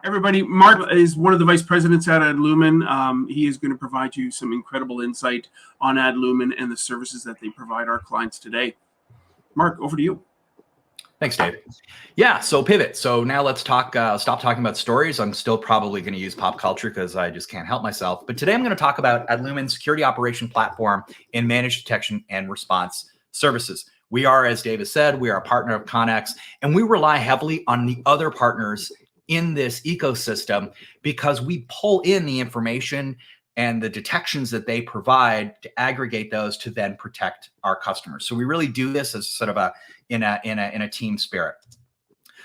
Everybody, Mark is one of the vice presidents at Adlumin. He is going to provide you some incredible insight on Adlumin and the services that they provide our clients today. Mark, over to you. Thanks, Dave. Yeah, so pivot. So now let's talk. Stop talking about stories. I'm still probably going to use pop culture because I just can't help myself. But today I'm going to talk about Adlumin's security operation platform in managed detection and response services. We are, as Dave has said, we are a partner of Connex, and we rely heavily on the other partners in this ecosystem because we pull in the information and the detections that they provide to aggregate those to then protect our customers. So we really do this as sort of in a team spirit.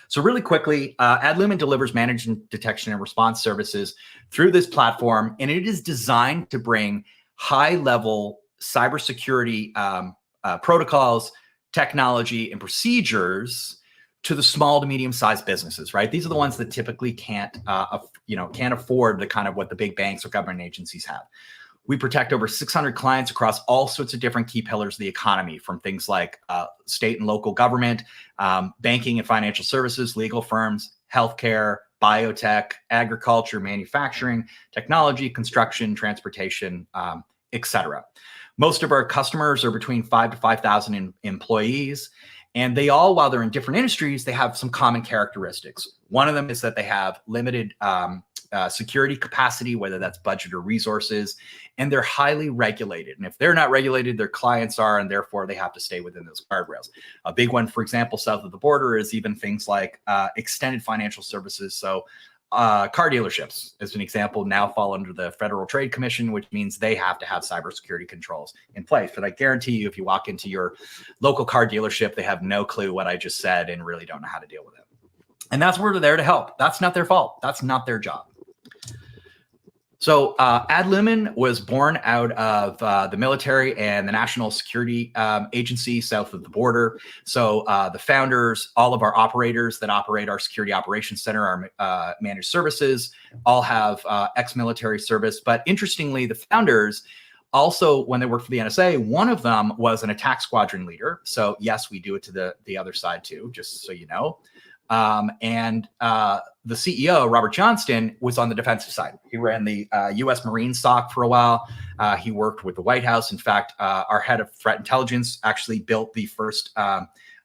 So really quickly, Adlumin delivers managed detection and response services through this platform, and it is designed to bring high-level cybersecurity protocols, technology, and procedures to the small to medium-sized businesses, right? These are the ones that typically can't afford the kind of what the big banks or government agencies have. We protect over 600 clients across all sorts of different key pillars of the economy, from things like state and local government, banking and financial services, legal firms, healthcare, biotech, agriculture, manufacturing, technology, construction, transportation, etc. Most of our customers are between 5 to 5,000 employees. And they all, while they're in different industries, they have some common characteristics. One of them is that they have limited security capacity, whether that's budget or resources, and they're highly regulated. And if they're not regulated, their clients are, and therefore they have to stay within those guardrails. A big one, for example, south of the border is even things like extended financial services. So car dealerships, as an example, now fall under the Federal Trade Commission, which means they have to have cybersecurity controls in place. But I guarantee you, if you walk into your local car dealership, they have no clue what I just said and really don't know how to deal with it. And that's where they're there to help. That's not their fault. That's not their job. So Adlumin was born out of the military and the National Security Agency south of the border. So the founders, all of our operators that operate our security operations center, our managed services, all have ex-military service. But interestingly, the founders also, when they worked for the NSA, one of them was an attack squadron leader. So yes, we do it to the other side too, just so you know. The CEO, Robert Johnston, was on the defensive side. He ran the U.S. Marine SOC for a while. He worked with the White House. In fact, our head of threat intelligence actually built the first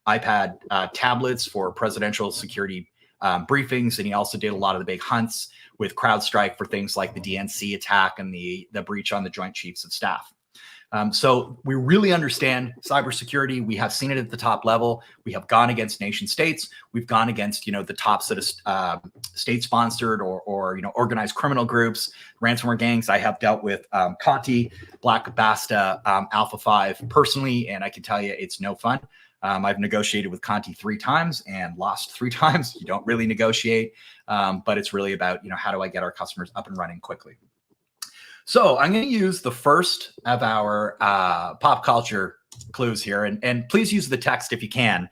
iPad tablets for presidential security briefings. And he also did a lot of the big hunts with CrowdStrike for things like the DNC attack and the breach on the Joint Chiefs of Staff. So we really understand cybersecurity. We have seen it at the top level. We have gone against nation states. We've gone against, the top sort of state-sponsored or organized criminal groups, ransomware gangs. I have dealt with Conti, Black Basta, Alpha 5 personally, and I can tell you it's no fun. I've negotiated with Conti 3 times and lost 3 times. You don't really negotiate, but it's really about, how do I get our customers up and running quickly? So I'm going to use the first of our pop culture clues here, and please use the text if you can.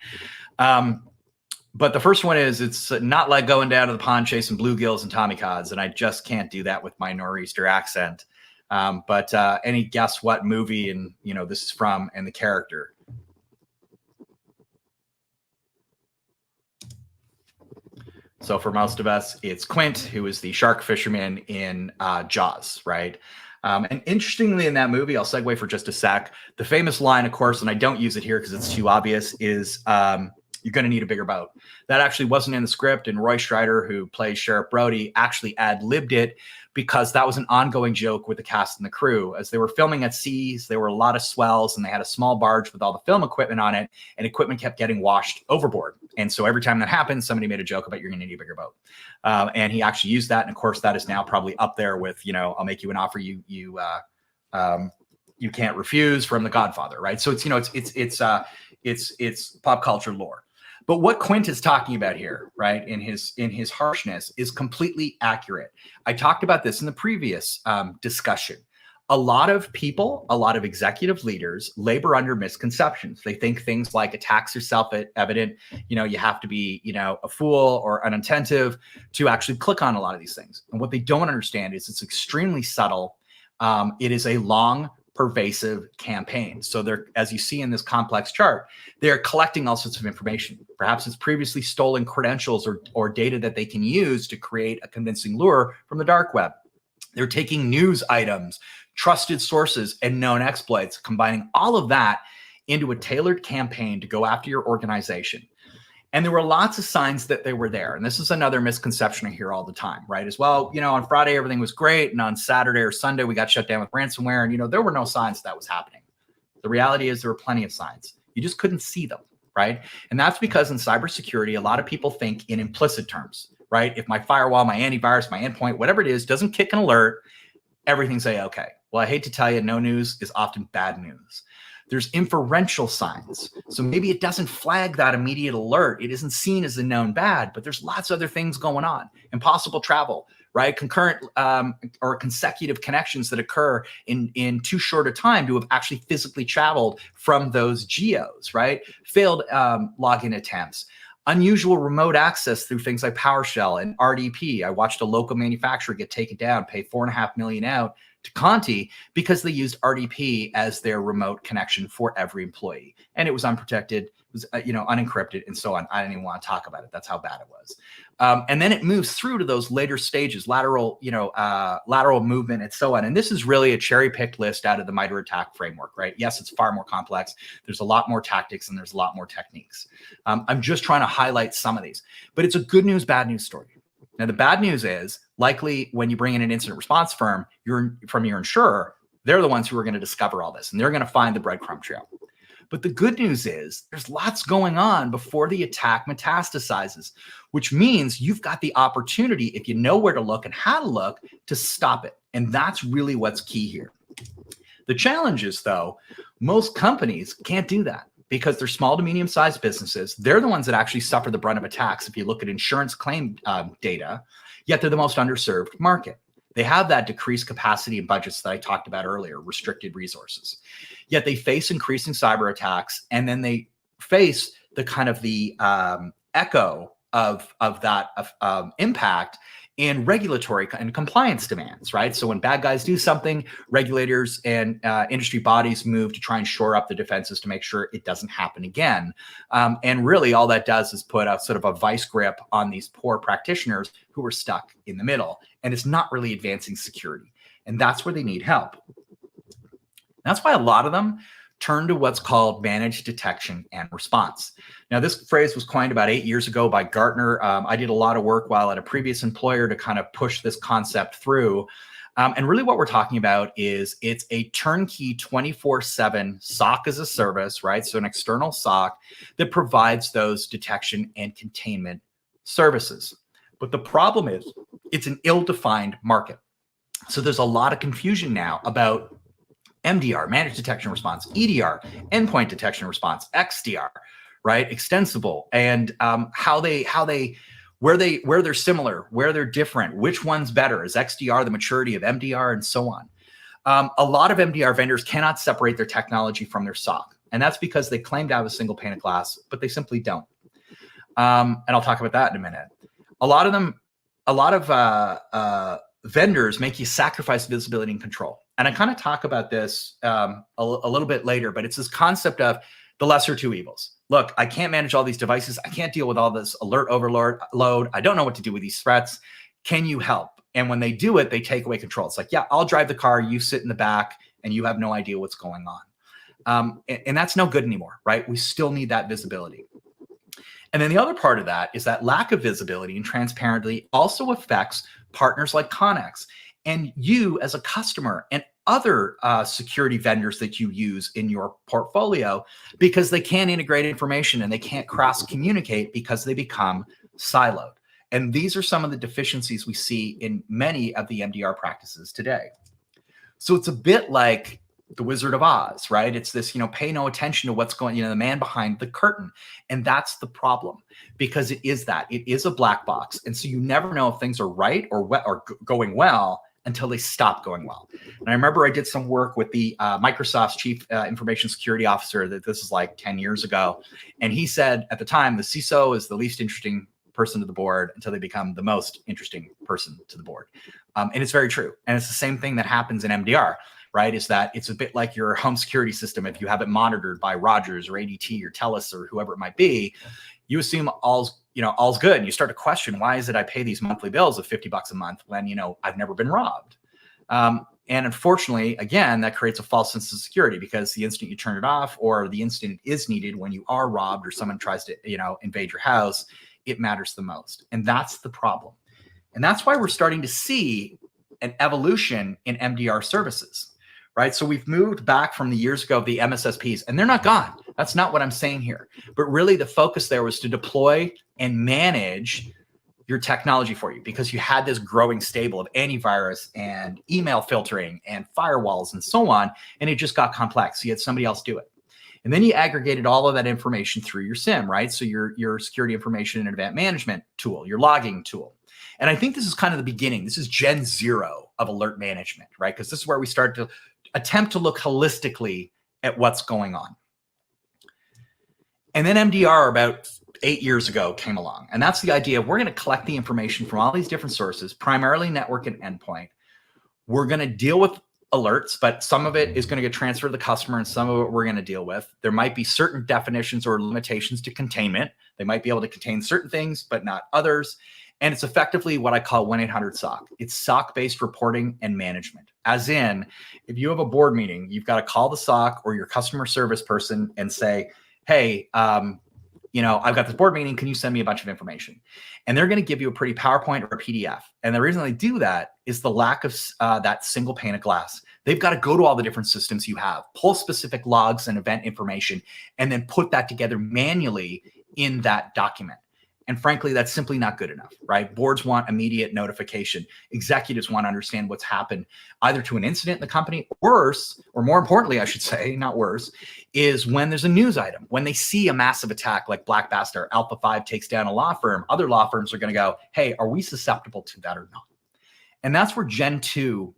But the first one is, it's not like going down to the pond chasing bluegills and Tommy Cods, and I just can't do that with my nor'easter accent. But any guess what movie and this is from and the character? So for most of us, it's Quint, who is the shark fisherman in Jaws, right? And interestingly, in that movie, I'll segue for just a sec. The famous line, of course, and I don't use it here because it's too obvious, is you're going to need a bigger boat. That actually wasn't in the script, and Roy Schreider, who plays Sheriff Brody, actually ad-libbed it because that was an ongoing joke with the cast and the crew. As they were filming at seas, there were a lot of swells, and they had a small barge with all the film equipment on it, and equipment kept getting washed overboard. And so every time that happened, somebody made a joke about, you're going to need a bigger boat. And he actually used that. And of course, that is now probably up there with, I'll make you an offer you can't refuse from The Godfather, right? So it's pop culture lore. But what Quint is talking about here, right, in his harshness, is completely accurate. I talked about this in the previous discussion. A lot of people, a lot of executive leaders labor under misconceptions. They think things like attacks are self-evident. You have to be, a fool or unattentive to actually click on a lot of these things. And what they don't understand is it's extremely subtle. It is a long pervasive campaigns. So they're, as you see in this complex chart, they're collecting all sorts of information. Perhaps it's previously stolen credentials or data that they can use to create a convincing lure from the dark web. They're taking news items, trusted sources, and known exploits, combining all of that into a tailored campaign to go after your organization. And there were lots of signs that they were there. And this is another misconception I hear all the time, right? As well, on Friday, everything was great. And on Saturday or Sunday, we got shut down with ransomware. And, there were no signs that was happening. The reality is there were plenty of signs. You just couldn't see them, right? And that's because in cybersecurity, a lot of people think in implicit terms, right? If my firewall, my antivirus, my endpoint, whatever it is, doesn't kick an alert, everything's A-okay. Well, I hate to tell you, no news is often bad news. There's inferential signs. So maybe it doesn't flag that immediate alert. It isn't seen as a known bad, but there's lots of other things going on. Impossible travel, right? Concurrent or consecutive connections that occur in too short a time to have actually physically traveled from those geos, right? Failed login attempts. Unusual remote access through things like PowerShell and RDP. I watched a local manufacturer get taken down, pay $4.5 million out to Conti because they used RDP as their remote connection for every employee. And it was unprotected, it was unencrypted and so on. I didn't even want to talk about it. That's how bad it was. And then it moves through to those later stages, lateral movement and so on. And this is really a cherry-picked list out of the MITRE ATT&CK framework, right? Yes, it's far more complex. There's a lot more tactics and there's a lot more techniques. I'm just trying to highlight some of these, but it's a good news, bad news story. Now, the bad news is likely when you bring in an incident response firm, from your insurer, they're the ones who are going to discover all this and they're going to find the breadcrumb trail. But the good news is there's lots going on before the attack metastasizes, which means you've got the opportunity, if you know where to look and how to look, to stop it. And that's really what's key here. The challenge is, though, most companies can't do that because they're small to medium-sized businesses. They're the ones that actually suffer the brunt of attacks if you look at insurance claim data, yet they're the most underserved market. They have that decreased capacity and budgets that I talked about earlier, restricted resources. Yet they face increasing cyber attacks, and then they face the kind of the echo of that impact in regulatory and compliance demands, right? So when bad guys do something, regulators and industry bodies move to try and shore up the defenses to make sure it doesn't happen again. And really all that does is put a sort of a vice grip on these poor practitioners who are stuck in the middle. And it's not really advancing security. And that's where they need help. That's why a lot of them turn to what's called managed detection and response. Now, this phrase was coined about 8 years ago by Gartner. I did a lot of work while at a previous employer to kind of push this concept through. And really what we're talking about is it's a turnkey 24/7 SOC as a service, right? So an external SOC that provides those detection and containment services. But the problem is it's an ill-defined market. So there's a lot of confusion now about MDR, managed detection and response, EDR, endpoint detection and response, XDR, right? Extensible, and where they're similar, where they're different, which one's better? Is XDR the maturity of MDR, and so on. A lot of MDR vendors cannot separate their technology from their SOC, and that's because they claim to have a single pane of glass, but they simply don't. And I'll talk about that in a minute. A lot of vendors make you sacrifice visibility and control. And I kind of talk about this a little bit later, but it's this concept of the lesser two evils. Look, I can't manage all these devices. I can't deal with all this alert overload. I don't know what to do with these threats. Can you help? And when they do it, they take away control. It's like, yeah, I'll drive the car. You sit in the back and you have no idea what's going on. And that's no good anymore, right? We still need that visibility. And then the other part of that is that lack of visibility and transparency also affects partners like Connex and you as a customer and other security vendors that you use in your portfolio, because they can't integrate information and they can't cross communicate because they become siloed. And these are some of the deficiencies we see in many of the MDR practices today. So it's a bit like the Wizard of Oz, right? It's this, pay no attention to what's going, the man behind the curtain. And that's the problem, because it is a black box. And so you never know if things are right or going well until they stop going well. And I remember I did some work with the Microsoft's chief information security officer, that this is like 10 years ago. And he said at the time, the CISO is the least interesting person to the board until they become the most interesting person to the board. And it's very true. And it's the same thing that happens in MDR. right? Is that it's a bit like your home security system. If you have it monitored by Rogers or ADT or TELUS or whoever it might be, you assume all's good. And you start to question, why is it I pay these monthly bills of $50 a month when, I've never been robbed? And unfortunately, again, that creates a false sense of security, because the instant you turn it off, or the instant it is needed when you are robbed or someone tries to, invade your house, it matters the most. And that's the problem. And that's why we're starting to see an evolution in MDR services, right? So we've moved back from the years ago of the MSSPs, and they're not gone. That's not what I'm saying here. But really the focus there was to deploy and manage your technology for you, because you had this growing stable of antivirus and email filtering and firewalls and so on, and it just got complex. You had somebody else do it. And then you aggregated all of that information through your SIM, right? So your security information and event management tool, your logging tool. And I think this is kind of the beginning. This is Gen 0 of alert management, right? Because this is where we start to attempt to look holistically at what's going on. And then MDR about 8 years ago came along. And that's the idea of, we're going to collect the information from all these different sources, primarily network and endpoint. We're going to deal with alerts, but some of it is going to get transferred to the customer and some of it we're going to deal with. There might be certain definitions or limitations to containment. They might be able to contain certain things, but not others. And it's effectively what I call 1-800-SOC. It's SOC-based reporting and management. As in, if you have a board meeting, you've got to call the SOC or your customer service person and say, hey, I've got this board meeting. Can you send me a bunch of information? And they're going to give you a pretty PowerPoint or a PDF. And the reason they do that is the lack of that single pane of glass. They've got to go to all the different systems you have, pull specific logs and event information, and then put that together manually in that document. And frankly, that's simply not good enough, right? Boards want immediate notification. Executives want to understand what's happened either to an incident in the company, worse, or more importantly, I should say, not worse, is when there's a news item. When they see a massive attack like Black Bastard, Alpha 5 takes down a law firm, other law firms are going to go, hey, are we susceptible to that or not? And that's where Gen 2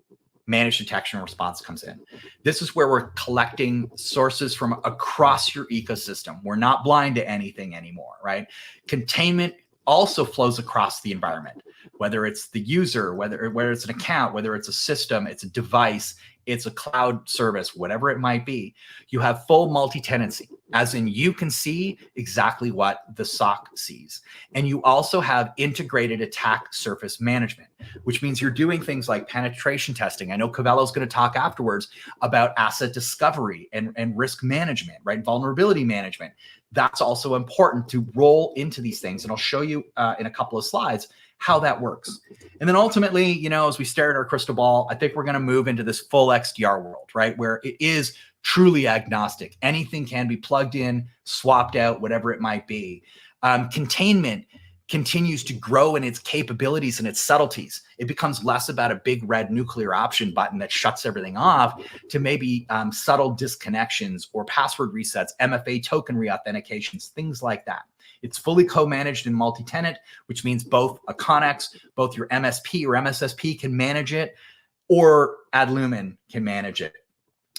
managed detection and response comes in. This is where we're collecting sources from across your ecosystem. We're not blind to anything anymore, right? Containment also flows across the environment, whether it's the user, whether it's an account, whether it's a system, it's a device, it's a cloud service, whatever it might be. You have full multi-tenancy, as in you can see exactly what the SOC sees. And you also have integrated attack surface management, which means you're doing things like penetration testing. I know Covello's going to talk afterwards about asset discovery and risk management, right? Vulnerability management. That's also important to roll into these things. And I'll show you in a couple of slides how that works. And then ultimately, as we stare at our crystal ball, I think we're going to move into this full XDR world, right? Where it is truly agnostic. Anything can be plugged in, swapped out, whatever it might be. Containment continues to grow in its capabilities and its subtleties. It becomes less about a big red nuclear option button that shuts everything off to maybe subtle disconnections or password resets, MFA token reauthentications, things like that. It's fully co-managed and multi-tenant, which means both a Connex, both your MSP or MSSP can manage it, or Adlumin can manage it.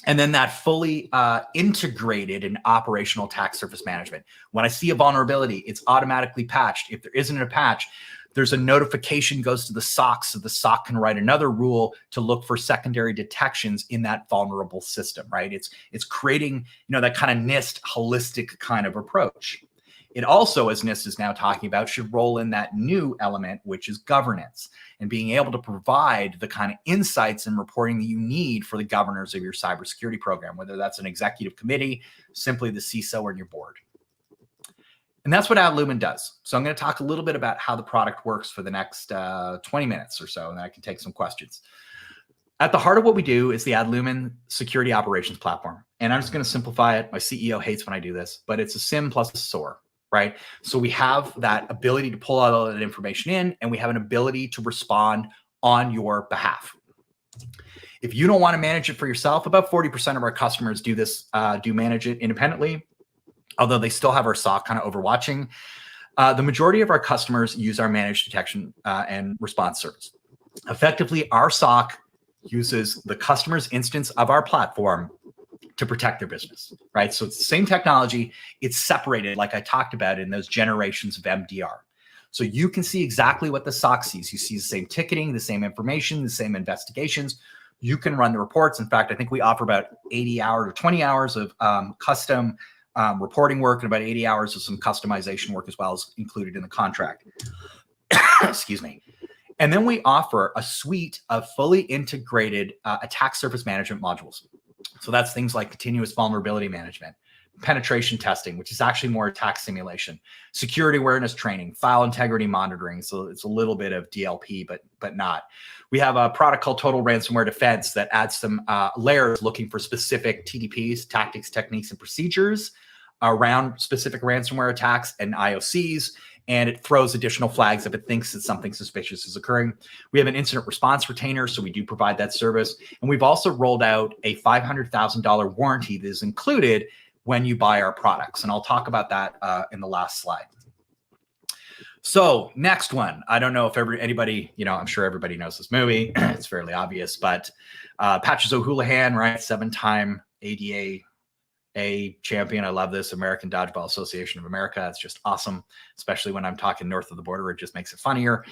And then that fully integrated and operational attack surface management. When I see a vulnerability, it's automatically patched. If there isn't a patch, there's a notification goes to the SOC, so the SOC can write another rule to look for secondary detections in that vulnerable system, right? It's creating, that kind of NIST holistic kind of approach. It also, as NIST is now talking about, should roll in that new element, which is governance, and being able to provide the kind of insights and reporting that you need for the governors of your cybersecurity program, whether that's an executive committee, simply the CISO or your board. And that's what Adlumin does. So I'm going to talk a little bit about how the product works for the next 20 minutes or so, and then I can take some questions. At the heart of what we do is the Adlumin security operations platform. And I'm just going to simplify it. My CEO hates when I do this, but it's a SIM plus a SOAR. Right? So we have that ability to pull all of that information in, and we have an ability to respond on your behalf. If you don't want to manage it for yourself, about 40% of our customers do this, do manage it independently, although they still have our SOC kind of overwatching. The majority of our customers use our managed detection and response service. Effectively, our SOC uses the customer's instance of our platform to protect their business, right? So it's the same technology. It's separated, like I talked about, in those generations of MDR. So you can see exactly what the SOC sees. You see the same ticketing, the same information, the same investigations. you can run the reports. In fact, I think we offer about 80 hours or 20 hours of custom reporting work and about 80 hours of some customization work as well as included in the contract. Excuse me. And then we offer a suite of fully integrated attack surface management modules. So that's things like continuous vulnerability management, penetration testing, which is actually more attack simulation, security awareness training, file integrity monitoring. So it's a little bit of DLP, but not. We have a product called Total Ransomware Defense that adds some layers looking for specific TDPs, tactics, techniques, and procedures around specific ransomware attacks and IOCs. And it throws additional flags if it thinks that something suspicious is occurring. We have an incident response retainer, so we do provide that service. And we've also rolled out a $500,000 warranty that is included when you buy our products. And I'll talk about that in the last slide. So next one, I don't know if anybody, I'm sure everybody knows this movie. It's fairly obvious, but Patches O'Houlihan, right? 7-time ADA champion. I love this. American Dodgeball Association of America. It's just awesome, especially when I'm talking north of the border. It just makes it funnier.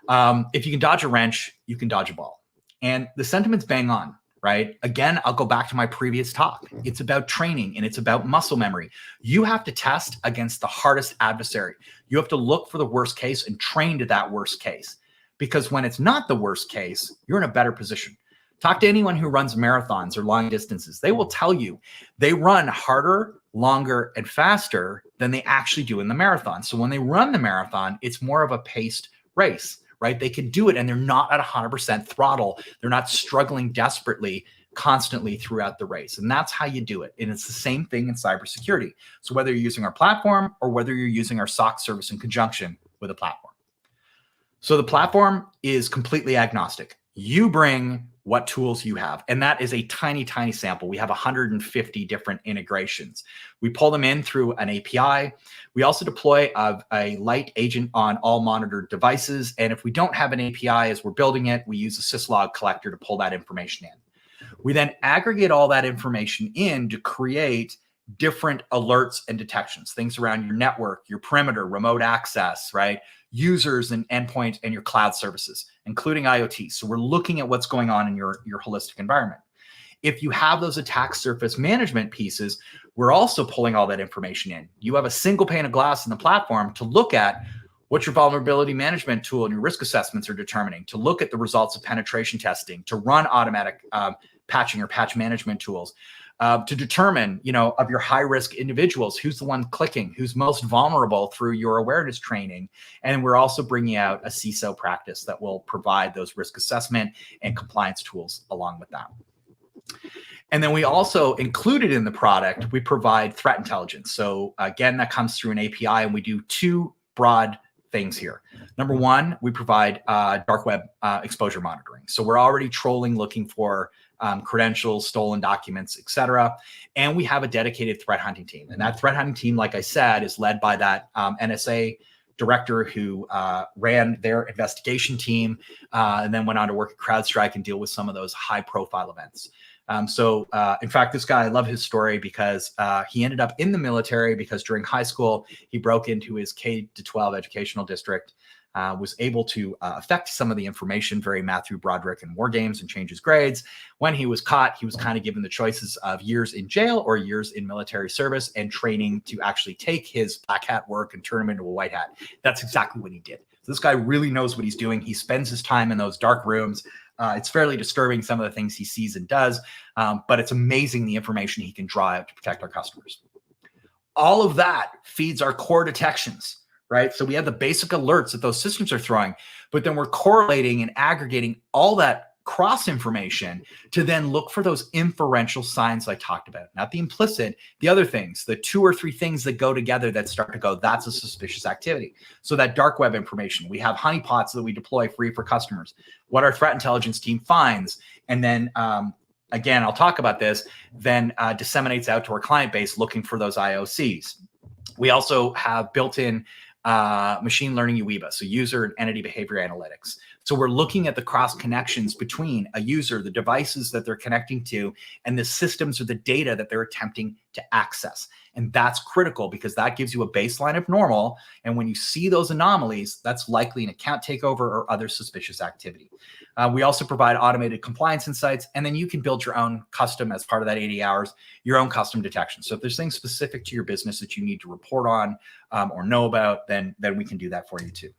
If you can dodge a wrench, you can dodge a ball. And the sentiment's bang on, right? Again, I'll go back to my previous talk. It's about training and it's about muscle memory. You have to test against the hardest adversary. You have to look for the worst case and train to that worst case. Because when it's not the worst case, you're in a better position. Talk to anyone who runs marathons or long distances. They will tell you they run harder, longer, and faster than they actually do in the marathon. So when they run the marathon, it's more of a paced race, right? They can do it and they're not at 100% throttle. They're not struggling desperately constantly throughout the race. And that's how you do it. And it's the same thing in cybersecurity. So whether you're using our platform or whether you're using our SOC service in conjunction with a platform. So the platform is completely agnostic. You bring what tools you have. And that is a tiny, tiny sample. We have 150 different integrations. We pull them in through an API. We also deploy a light agent on all monitored devices. And if we don't have an API as we're building it, we use a syslog collector to pull that information in. We then aggregate all that information in to create different alerts and detections, things around your network, your perimeter, remote access, right? Users and endpoint and your cloud services, including IoT. So we're looking at what's going on in your holistic environment. If you have those attack surface management pieces, we're also pulling all that information in. You have a single pane of glass in the platform to look at what your vulnerability management tool and your risk assessments are determining, to look at the results of penetration testing, to run automatic patching or patch management tools, to determine, of your high-risk individuals, who's the one clicking, who's most vulnerable through your awareness training. And we're also bringing out a CISO practice that will provide those risk assessment and compliance tools along with that. And then we also included in the product, we provide threat intelligence. So again, that comes through an API, and we do two broad things here. Number one, we provide dark web exposure monitoring. So we're already trolling, looking for credentials, stolen documents, etc. And we have a dedicated threat hunting team. And that threat hunting team, like I said, is led by that NSA director who ran their investigation team and then went on to work at CrowdStrike and deal with some of those high profile events. In fact, this guy, I love his story because he ended up in the military because during high school, he broke into his K-12 educational district, was able to affect some of the information, very Matthew Broderick and war games, and change his grades. When he was caught, he was kind of given the choices of years in jail or years in military service and training to actually take his black hat work and turn him into a white hat. That's exactly what he did. So this guy really knows what he's doing. He spends his time in those dark rooms. It's fairly disturbing, some of the things he sees and does, but it's amazing the information he can draw out to protect our customers. All of that feeds our core detections, right? So we have the basic alerts that those systems are throwing, but then we're correlating and aggregating all that cross information to then look for those inferential signs I talked about, not the implicit, the other things, the 2 or 3 things that go together that start to go, that's a suspicious activity. So that dark web information, we have honeypots that we deploy free for customers, what our threat intelligence team finds, and then again, I'll talk about this, then disseminates out to our client base looking for those IOCs. We also have built-in machine learning UEBA, so user and entity behavior analytics. So we're looking at the cross connections between a user, the devices that they're connecting to, and the systems or the data that they're attempting to access. And that's critical because that gives you a baseline of normal. And when you see those anomalies, that's likely an account takeover or other suspicious activity. We also provide automated compliance insights, and then you can build your own custom, as part of that 80 hours, your own custom detection. So if there's things specific to your business that you need to report on or know about, then we can do that for you too.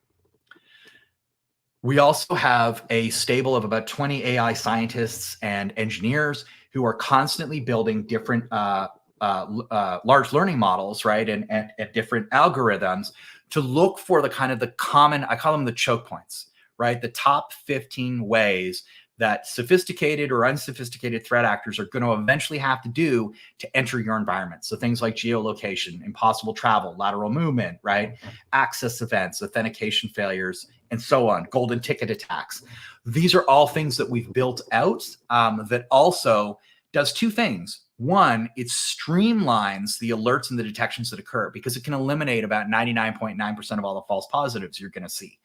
We also have a stable of about 20 AI scientists and engineers who are constantly building different large learning models, right, and different algorithms to look for the kind of the common, I call them the choke points, right? The top 15 ways that sophisticated or unsophisticated threat actors are going to eventually have to do to enter your environment. So things like geolocation, impossible travel, lateral movement, right? Access events, authentication failures, and so on, golden ticket attacks. These are all things that we've built out that also does two things. One, it streamlines the alerts and the detections that occur because it can eliminate about 99.9% of all the false positives you're going to see.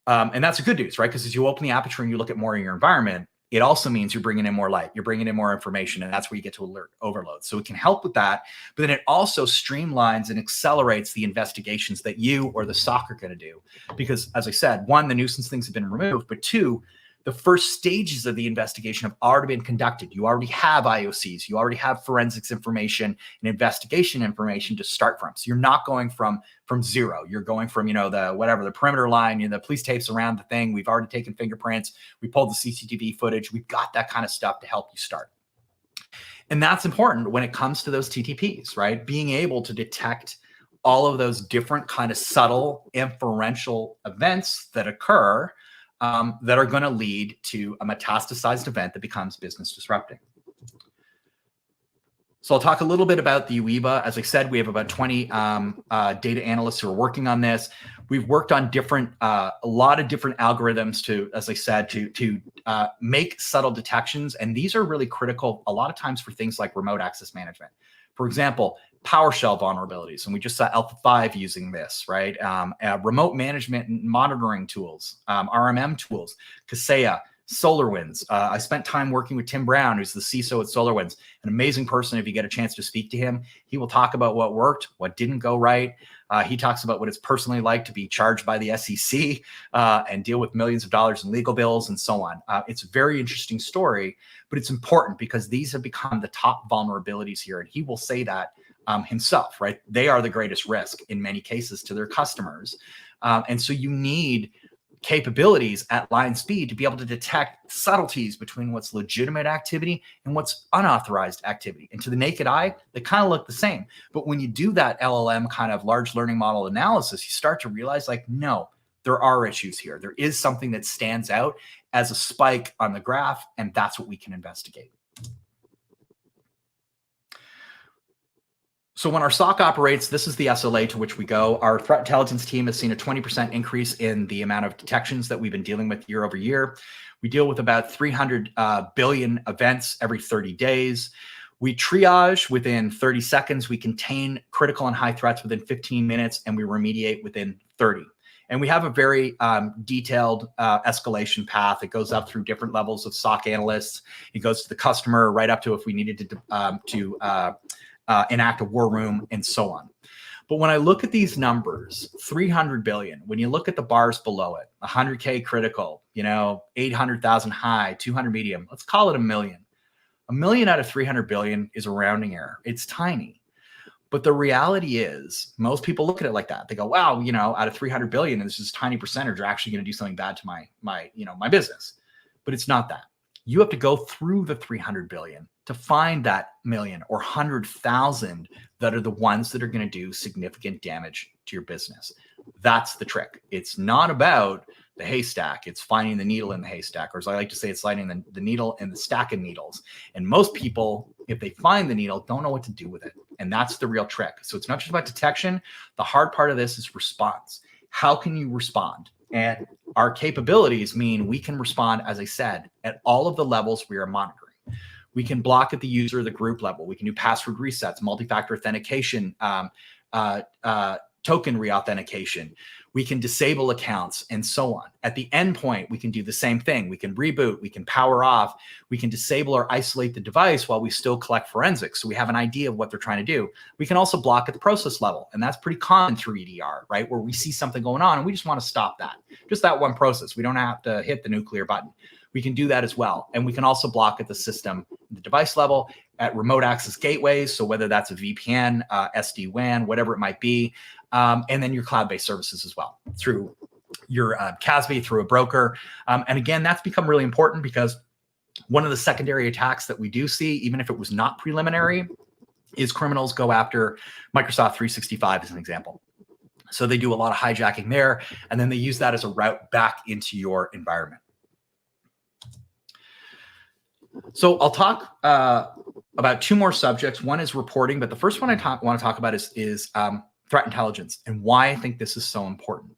And that's the good news, right? Because as you open the aperture and you look at more in your environment, it also means you're bringing in more light, you're bringing in more information, and that's where you get to alert overload. So it can help with that, but then it also streamlines and accelerates the investigations that you or the SOC are going to do. Because as I said, one, the nuisance things have been removed, but two, the first stages of the investigation have already been conducted. You already have IOCs, you already have forensics information and investigation information to start from. So you're not going from zero. You're going from, the perimeter line, the police tapes around the thing. We've already taken fingerprints. We pulled the CCTV footage. We've got that kind of stuff to help you start. And that's important when it comes to those TTPs, right? Being able to detect all of those different kind of subtle inferential events that occur that are going to lead to a metastasized event that becomes business disrupting. So I'll talk a little bit about the UEBA. As I said, we have about 20 data analysts who are working on this. We've worked on a lot of different algorithms to, as I said, to make subtle detections. And these are really critical a lot of times for things like remote access management. For example, PowerShell vulnerabilities. And we just saw Alpha 5 using this, right? Remote management and monitoring tools, RMM tools, Kaseya, SolarWinds. I spent time working with Tim Brown, who's the CISO at SolarWinds, an amazing person. If you get a chance to speak to him, he will talk about what worked, what didn't go right. He talks about what it's personally like to be charged by the SEC and deal with millions of dollars in legal bills and so on. It's a very interesting story, but it's important because these have become the top vulnerabilities here. And he will say that himself, right? They are the greatest risk in many cases to their customers. And so you need capabilities at line speed to be able to detect subtleties between what's legitimate activity and what's unauthorized activity. And to the naked eye, they kind of look the same. But when you do that LLM kind of large learning model analysis, you start to realize like, no, there are issues here. There is something that stands out as a spike on the graph, and that's what we can investigate. So when our SOC operates, this is the SLA to which we go. Our threat intelligence team has seen a 20% increase in the amount of detections that we've been dealing with year over year. We deal with about 300 billion events every 30 days. We triage within 30 seconds. We contain critical and high threats within 15 minutes, and we remediate within 30. And we have a very detailed escalation path. It goes up through different levels of SOC analysts. It goes to the customer right up to if we needed to enact a war room and so on. But when I look at these numbers, 300 billion, when you look at the bars below it, 100K critical, 800,000 high, 200 medium, let's call it a million. A million out of 300 billion is a rounding error. It's tiny. But the reality is most people look at it like that. They go, wow, out of 300 billion, this is a tiny percentage are actually going to do something bad to my business. But it's not that. You have to go through the 300 billion to find that million or 100,000 that are the ones that are going to do significant damage to your business. That's the trick. It's not about the haystack. It's finding the needle in the haystack, or as I like to say, it's finding the needle in the stack of needles. And most people, if they find the needle, don't know what to do with it. And that's the real trick. So it's not just about detection. The hard part of this is response. How can you respond? And our capabilities mean we can respond, as I said, at all of the levels we are monitoring. We can block at the user or the group level. We can do password resets, multi-factor authentication, token reauthentication. We can disable accounts and so on. At the endpoint, we can do the same thing. We can reboot, we can power off, we can disable or isolate the device while we still collect forensics. So we have an idea of what they're trying to do. We can also block at the process level. And that's pretty common through EDR, right? Where we see something going on and we just want to stop that. Just that one process. We don't have to hit the nuclear button. We can do that as well. And we can also block at the system, the device level, at remote access gateways. So whether that's a VPN, SD-WAN, whatever it might be, and then your cloud-based services as well through your CASB, through a broker. And again, that's become really important because one of the secondary attacks that we do see, even if it was not preliminary, is criminals go after Microsoft 365 as an example. So they do a lot of hijacking there, and then they use that as a route back into your environment. So I'll talk about two more subjects. One is reporting, but the first one I want to talk about is threat intelligence and why I think this is so important.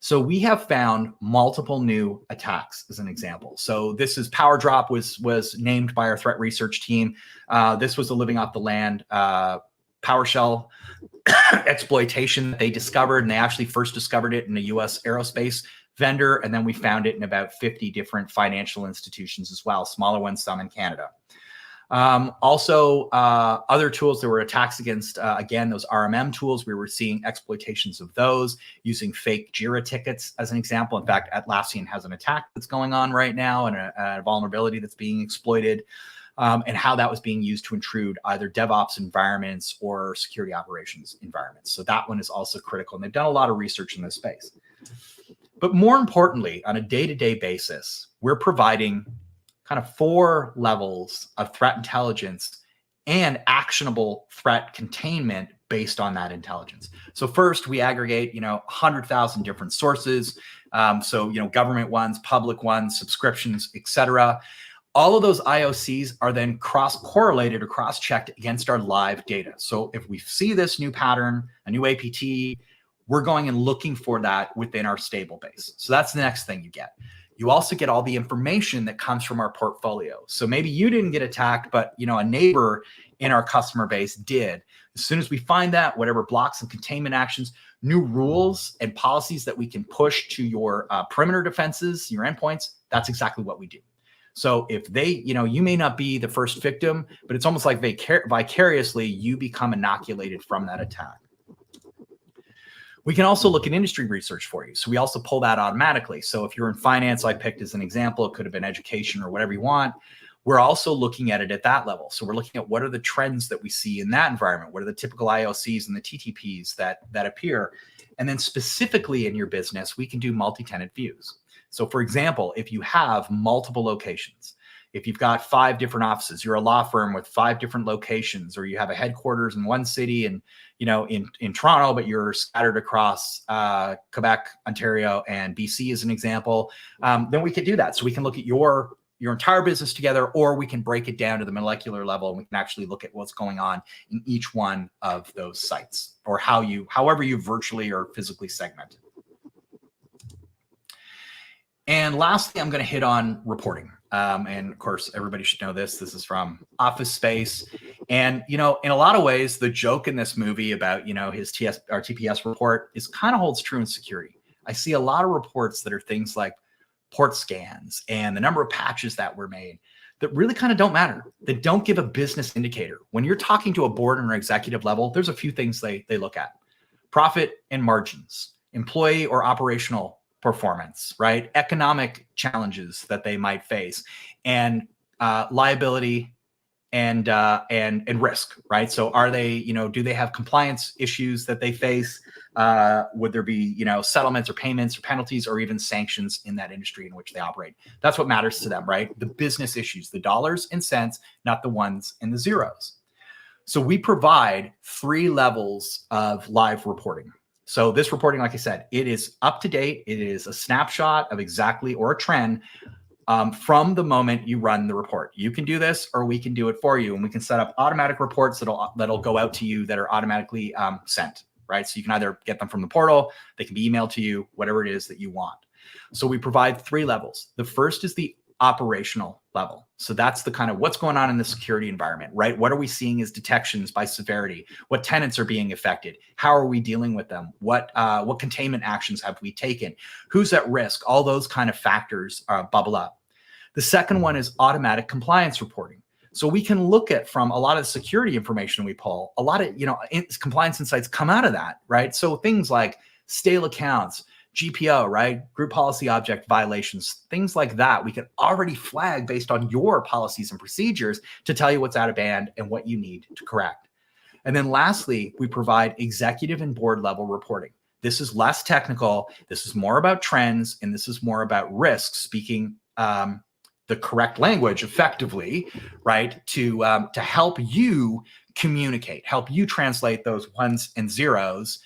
So we have found multiple new attacks as an example. So this is PowerDrop was named by our threat research team. This was a living off the land PowerShell exploitation that they discovered, and they actually first discovered it in a US aerospace vendor, and then we found it in about 50 different financial institutions as well, smaller ones, some in Canada. Also, other tools, there were attacks against, again, those RMM tools. We were seeing exploitations of those using fake JIRA tickets as an example. In fact, Atlassian has an attack that's going on right now and a vulnerability that's being exploited, and how that was being used to intrude either DevOps environments or security operations environments. So that one is also critical. And they've done a lot of research in this space. But more importantly, on a day-to-day basis, we're providing kind of 4 levels of threat intelligence and actionable threat containment based on that intelligence. So first, we aggregate, 100,000 different sources. So, government ones, public ones, subscriptions, et cetera. All of those IOCs are then cross-correlated or cross-checked against our live data. So if we see this new pattern, a new APT, we're going and looking for that within our stable base. So that's the next thing you get. You also get all the information that comes from our portfolio. So maybe you didn't get attacked, but a neighbor in our customer base did. As soon as we find that, whatever blocks and containment actions, new rules and policies that we can push to your perimeter defenses, your endpoints, that's exactly what we do. So if they, you may not be the first victim, but it's almost like vicariously you become inoculated from that attack. We can also look at industry research for you. So we also pull that automatically. So if you're in finance, I picked as an example, it could have been education or whatever you want. We're also looking at it at that level. So we're looking at what are the trends that we see in that environment? What are the typical IOCs and the TTPs that appear? And then specifically in your business, we can do multi-tenant views. So for example, if you have multiple locations, if you've got 5 different offices, you're a law firm with 5 different locations, or you have a headquarters in one city and in Toronto, but you're scattered across Quebec, Ontario, and BC as an example, then we could do that. So we can look at your entire business together, or we can break it down to the molecular level, and we can actually look at what's going on in each one of those sites, or however you virtually or physically segment. And lastly, I'm going to hit on reporting. And of course, everybody should know this. This is from Office Space. And, in a lot of ways, the joke in this movie about, his TPS report is kind of holds true in security. I see a lot of reports that are things like port scans and the number of patches that were made that really kind of don't matter, that don't give a business indicator. When you're talking to a board or executive level, there's a few things they look at: profit and margins, employee or operational performance, right? Economic challenges that they might face, and liability and risk, right? So are they, do they have compliance issues that they face? Would there be, settlements or payments or penalties or even sanctions in that industry in which they operate? That's what matters to them, right? The business issues, the dollars and cents, not the ones and the zeros. So we provide 3 levels of live reporting. So this reporting, like I said, it is up to date. It is a snapshot of exactly, or a trend from the moment you run the report. You can do this, or we can do it for you. And we can set up automatic reports that'll go out to you that are automatically sent, right? So you can either get them from the portal, they can be emailed to you, whatever it is that you want. So we provide 3 levels. The first is the operational level. So that's the kind of what's going on in the security environment, right? What are we seeing as detections by severity? What tenants are being affected? How are we dealing with them? What containment actions have we taken? Who's at risk? All those kind of factors bubble up. The second one is automatic compliance reporting. So we can look at, from a lot of the security information we pull, a lot of, compliance insights come out of that, right? So things like stale accounts, GPO, right? Group policy object violations, things like that, we can already flag based on your policies and procedures to tell you what's out of band and what you need to correct. And then lastly, we provide executive and board level reporting. This is less technical. This is more about trends, and this is more about risks, speaking the correct language effectively, right? To help you communicate, help you translate those ones and zeros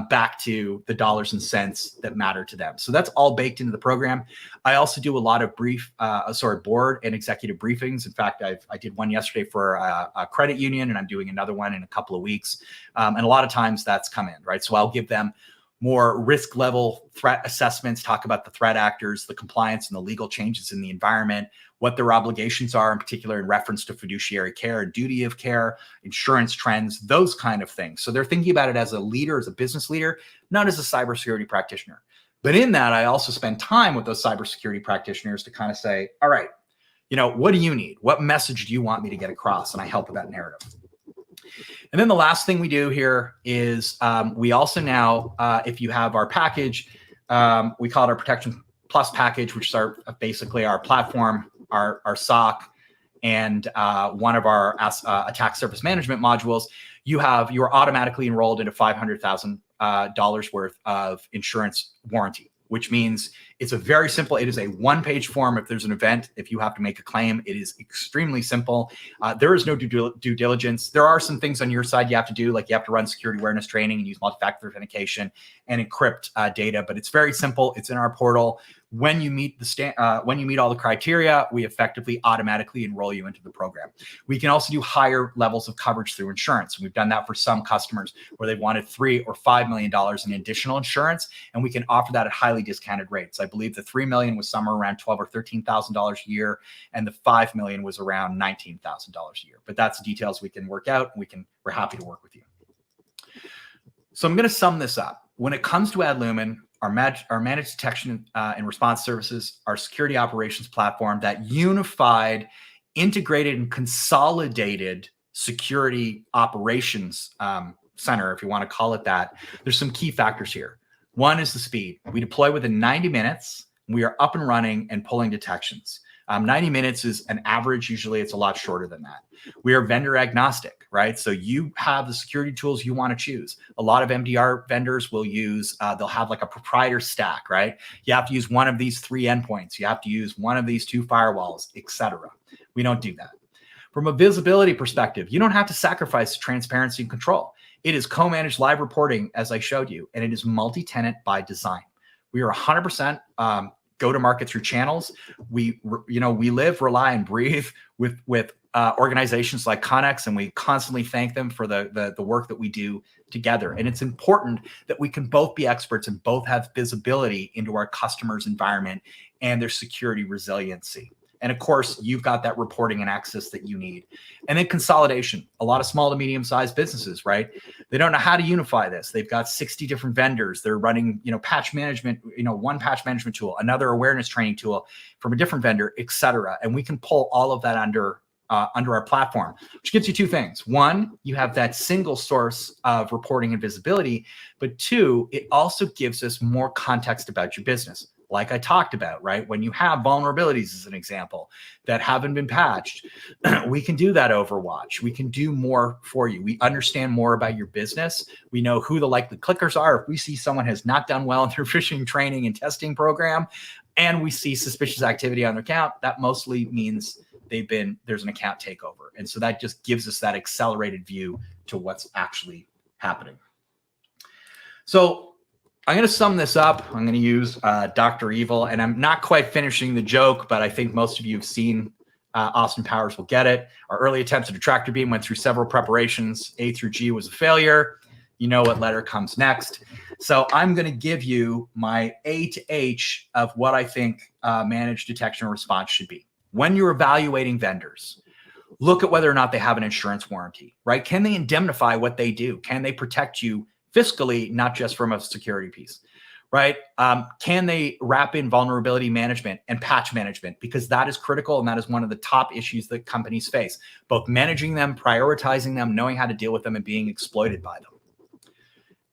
back to the dollars and cents that matter to them. So that's all baked into the program. I also do a lot of board and executive briefings. In fact, I did one yesterday for a credit union, and I'm doing another one in a couple of weeks. And a lot of times that's come in, right? So I'll give them more risk level threat assessments, talk about the threat actors, the compliance and the legal changes in the environment, what their obligations are, in particular in reference to fiduciary care and duty of care, insurance trends, those kind of things. So they're thinking about it as a leader, as a business leader, not as a cybersecurity practitioner. But in that, I also spend time with those cybersecurity practitioners to kind of say, all right, what do you need? What message do you want me to get across? And I help with that narrative. And then the last thing we do here is we also now, if you have our package, we call it our Protection Plus package, which is basically our platform, our SOC, and one of our attack surface management modules. You are automatically enrolled into $500,000 worth of insurance warranty, which means it's a very simple, it is a one-page form. If there's an event, if you have to make a claim, it is extremely simple. There is no due diligence. There are some things on your side you have to do, like you have to run security awareness training and use multi-factor authentication and encrypt data, but it's very simple. It's in our portal. When you meet all the criteria, we effectively automatically enroll you into the program. We can also do higher levels of coverage through insurance. We've done that for some customers where they wanted $3 or $5 million in additional insurance, and we can offer that at highly discounted rates. I believe the $3 million was somewhere around $12,000 or $13,000 a year, and the $5 million was around $19,000 a year. But that's details we can work out, and we're happy to work with you. So I'm going to sum this up. When it comes to Adlumin, our managed detection and response services, our security operations platform, that unified, integrated, and consolidated security operations center, if you want to call it that, there's some key factors here. One is the speed. We deploy within 90 minutes. We are up and running and pulling detections. 90 minutes is an average. Usually it's a lot shorter than that. We are vendor agnostic, right? So you have the security tools you want to choose. A lot of MDR vendors will use, they'll have like a proprietor stack, right? You have to use one of these 3 endpoints. You have to use one of these 2 firewalls, etc. We don't do that. From a visibility perspective, you don't have to sacrifice transparency and control. It is co-managed live reporting, as I showed you, and it is multi-tenant by design. We are 100% go to market through channels. We live, rely, and breathe with organizations like Connex, and we constantly thank them for the work that we do together. And it's important that we can both be experts and both have visibility into our customers' environment and their security resiliency. And of course, you've got that reporting and access that you need. And then consolidation. A lot of small to medium-sized businesses, right? They don't know how to unify this. They've got 60 different vendors. They're running, patch management, one patch management tool, another awareness training tool from a different vendor, et cetera. And we can pull all of that under our platform, which gives you 2 things. 1, you have that single source of reporting and visibility. But 2, it also gives us more context about your business. Like I talked about, right? When you have vulnerabilities, as an example, that haven't been patched, we can do that Overwatch. We can do more for you. We understand more about your business. We know who the likely clickers are. If we see someone has not done well in their phishing training and testing program, and we see suspicious activity on their account, that mostly means there's an account takeover. And so that just gives us that accelerated view to what's actually happening. So I'm going to sum this up. I'm going to use Dr. Evil, and I'm not quite finishing the joke, but I think most of you have seen Austin Powers will get it. Our early attempts at a tractor beam went through several preparations. A through G was a failure. you know what letter comes next. So I'm going to give you my A to H of what I think managed detection and response should be. When you're evaluating vendors, look at whether or not they have an insurance warranty, right? Can they indemnify what they do? Can they protect you fiscally, not just from a security piece, right? Can they wrap in vulnerability management and patch management? Because that is critical, and that is one of the top issues that companies face, both managing them, prioritizing them, knowing how to deal with them, and being exploited by them.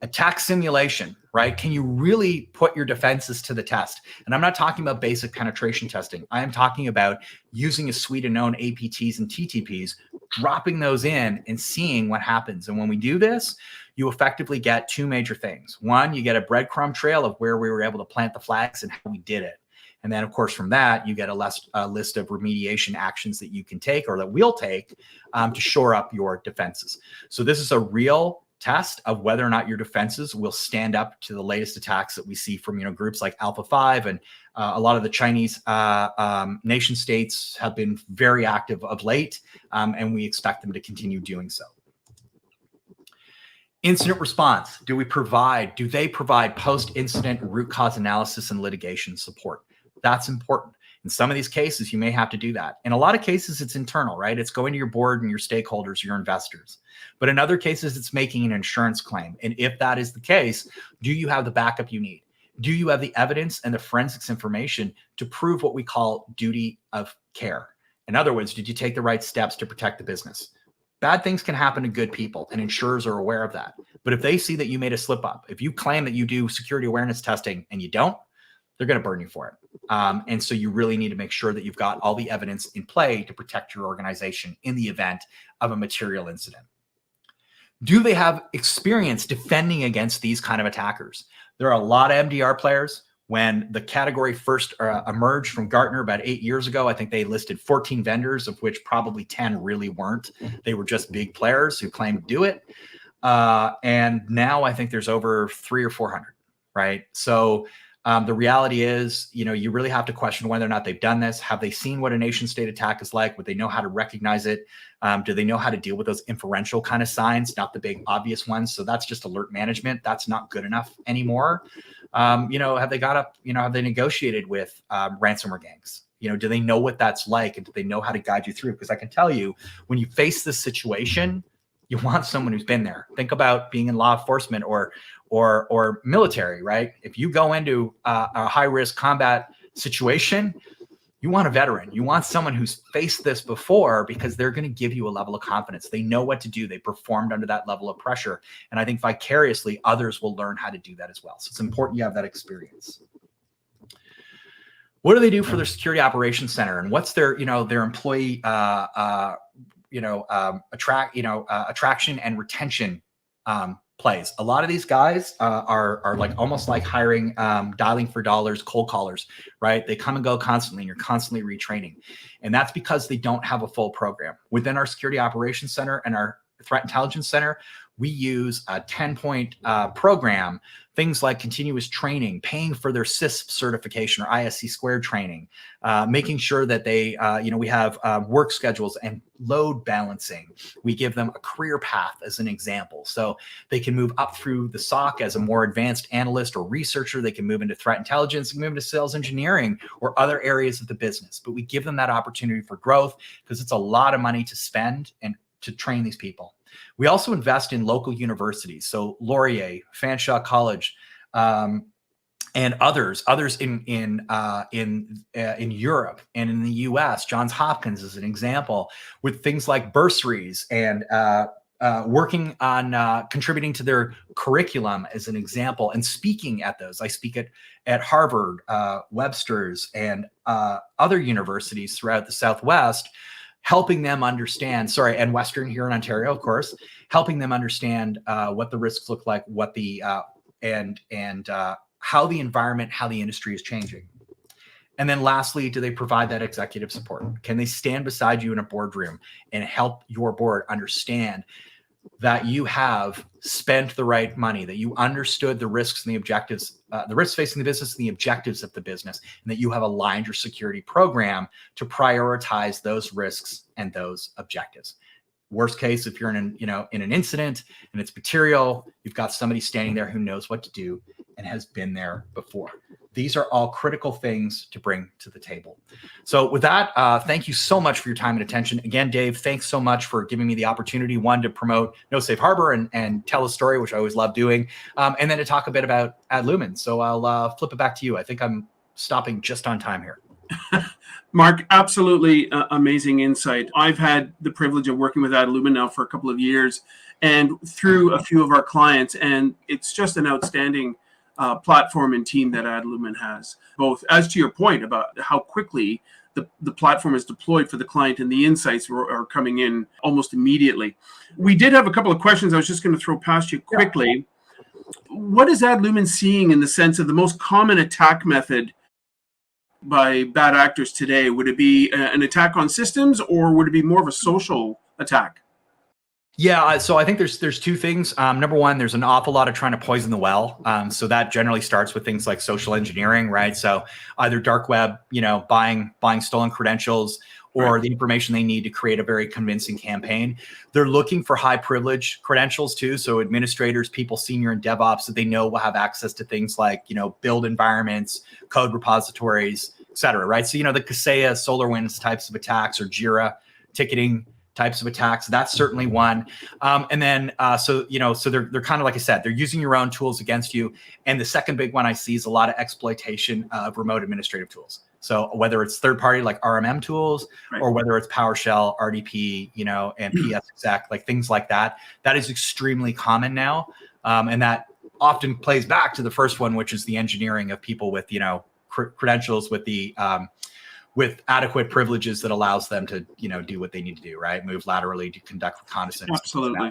Attack simulation, right? Can you really put your defenses to the test? And I'm not talking about basic penetration testing. I am talking about using a suite of known APTs and TTPs, dropping those in and seeing what happens. And when we do this, you effectively get two major things. One, you get a breadcrumb trail of where we were able to plant the flags and how we did it. And then, of course, from that, you get a list of remediation actions that you can take or that we'll take to shore up your defenses. So this is a real test of whether or not your defenses will stand up to the latest attacks that we see from groups like Alpha 5, and a lot of the Chinese nation states have been very active of late, and we expect them to continue doing so. Incident response. Do they provide post-incident root cause analysis and litigation support? That's important. In some of these cases, you may have to do that. In a lot of cases, it's internal, right? It's going to your board and your stakeholders, your investors. But in other cases, it's making an insurance claim. And if that is the case, do you have the backup you need? Do you have the evidence and the forensics information to prove what we call duty of care? In other words, did you take the right steps to protect the business? Bad things can happen to good people, and insurers are aware of that. But if they see that you made a slip up, if you claim that you do security awareness testing and you don't, they're going to burn you for it. And so you really need to make sure that you've got all the evidence in play to protect your organization in the event of a material incident. Do they have experience defending against these kind of attackers? There are a lot of MDR players. When the category first emerged from Gartner about 8 years ago, I think they listed 14 vendors, of which probably 10 really weren't. They were just big players who claimed to do it. And now I think there's over 300 or 400, right? So the reality is, you really have to question whether or not they've done this. Have they seen what a nation state attack is like? Would they know how to recognize it? Do they know how to deal with those inferential kind of signs, not the big obvious ones? So that's just alert management. That's not good enough anymore. Have they got up, have they negotiated with ransomware gangs? Do they know what that's like? And do they know how to guide you through? Because I can tell you, when you face this situation, you want someone who's been there. Think about being in law enforcement or military, right? If you go into a high-risk combat situation, you want a veteran. You want someone who's faced this before, because they're going to give you a level of confidence. They know what to do. They performed under that level of pressure. And I think vicariously, others will learn how to do that as well. So it's important you have that experience. What do they do for their security operations center? And what's their employee attraction and retention plays? A lot of these guys are like almost like hiring dialing for dollars cold callers, right? They come and go constantly, and you're constantly retraining. And that's because they don't have a full program. Within our security operations center and our threat intelligence center, we use a 10-point program, things like continuous training, paying for their CISP certification or ISC squared training, making sure that they, we have work schedules and load balancing. We give them a career path as an example. So they can move up through the SOC as a more advanced analyst or researcher. They can move into threat intelligence, move into sales engineering or other areas of the business. But we give them that opportunity for growth, because it's a lot of money to spend and to train these people. We also invest in local universities. So Laurier, Fanshawe College, and others in Europe and in the US. Johns Hopkins is an example, with things like bursaries and working on contributing to their curriculum as an example, and speaking at those. I speak at Harvard, Webster's, and other universities throughout the Southwest, helping them understand, and Western here in Ontario, of course, helping them understand what the risks look like, what the how the environment, how the industry is changing. And then lastly, do they provide that executive support? Can they stand beside you in a boardroom and help your board understand that you have spent the right money, that you understood the risks and the objectives, the risks facing the business and the objectives of the business, and that you have aligned your security program to prioritize those risks and those objectives? Worst case, if you're in an incident and it's material, you've got somebody standing there who knows what to do and has been there before. These are all critical things to bring to the table. So with that, thank you so much for your time and attention. Again, Dave, thanks so much for giving me the opportunity, one, to promote No Safe Harbor and tell a story, which I always love doing, and then to talk a bit about Adlumin. So I'll flip it back to you. I think I'm stopping just on time here. Mark, absolutely amazing insight. I've had the privilege of working with Adlumin now for a couple of years and through a few of our clients, and it's just an outstanding platform and team that Adlumin has, both as to your point about how quickly the platform is deployed for the client and the insights are coming in almost immediately. We did have a couple of questions I was just going to throw past you quickly. Yeah. What is Adlumin seeing in the sense of the most common attack method by bad actors today? Would it be an attack on systems, or would it be more of a social attack? Yeah, so I think there's two things. Number one, there's an awful lot of trying to poison the well. So that generally starts with things like social engineering, right? So either dark web, buying stolen credentials, or the information they need to create a very convincing campaign. They're looking for high privilege credentials too. So administrators, people senior in DevOps that they know will have access to things like, build environments, code repositories, et cetera, right? So, the Kaseya, SolarWinds types of attacks, or Jira ticketing types of attacks. That's certainly one. And then, so they're kind of, like I said, they're using your own tools against you. And the second big one I see is a lot of exploitation of remote administrative tools. So whether it's third-party like RMM tools, or whether it's PowerShell, RDP, and PS exec, like things like that, that is extremely common now. And that often plays back to the first one, which is the engineering of people with, credentials with adequate privileges that allows them to, do what they need to do, right? Move laterally to conduct reconnaissance. Absolutely.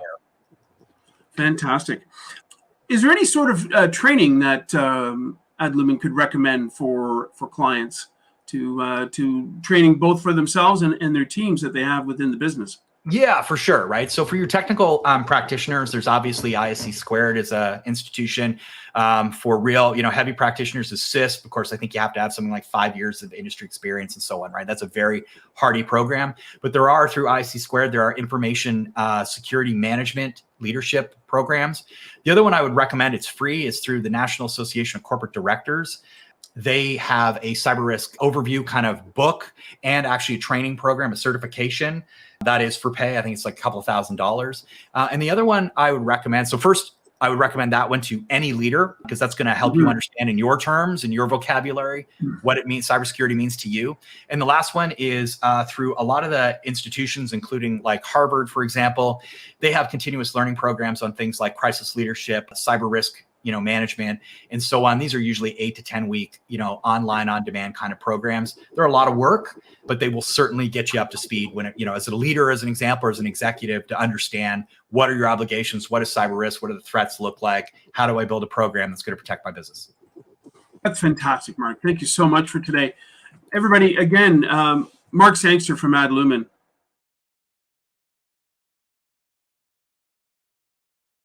Fantastic. Is there any sort of training that Adlumin could recommend for clients to training both for themselves and their teams that they have within the business? Yeah, for sure. Right. So for your technical practitioners, there's obviously ISC Squared as a institution. For real, heavy practitioners is CISP. Of course, I think you have to have something like 5 years of industry experience and so on, right? That's a very hardy program. But there are, through ISC Squared, there are information security management leadership programs. The other one I would recommend, it's free, is through the National Association of Corporate Directors. They have a cyber risk overview kind of book and actually a training program, a certification that is for pay. I think it's like a couple of $1,000s. And the other one I would recommend, so first, I would recommend that one to any leader, because that's going to help you understand in your terms and your vocabulary what it means, cybersecurity means to you. And the last one is through a lot of the institutions, including like Harvard, for example. They have continuous learning programs on things like crisis leadership, cyber risk management, and so on. These are usually 8 to 10 week, online on demand kind of programs. They're a lot of work, but they will certainly get you up to speed when, as a leader, as an example, or as an executive, to understand what are your obligations, what is cyber risk, what do the threats look like, how do I build a program that's going to protect my business. That's fantastic, Mark. Thank you so much for today. Everybody, again, Mark Sangster from Adlumin.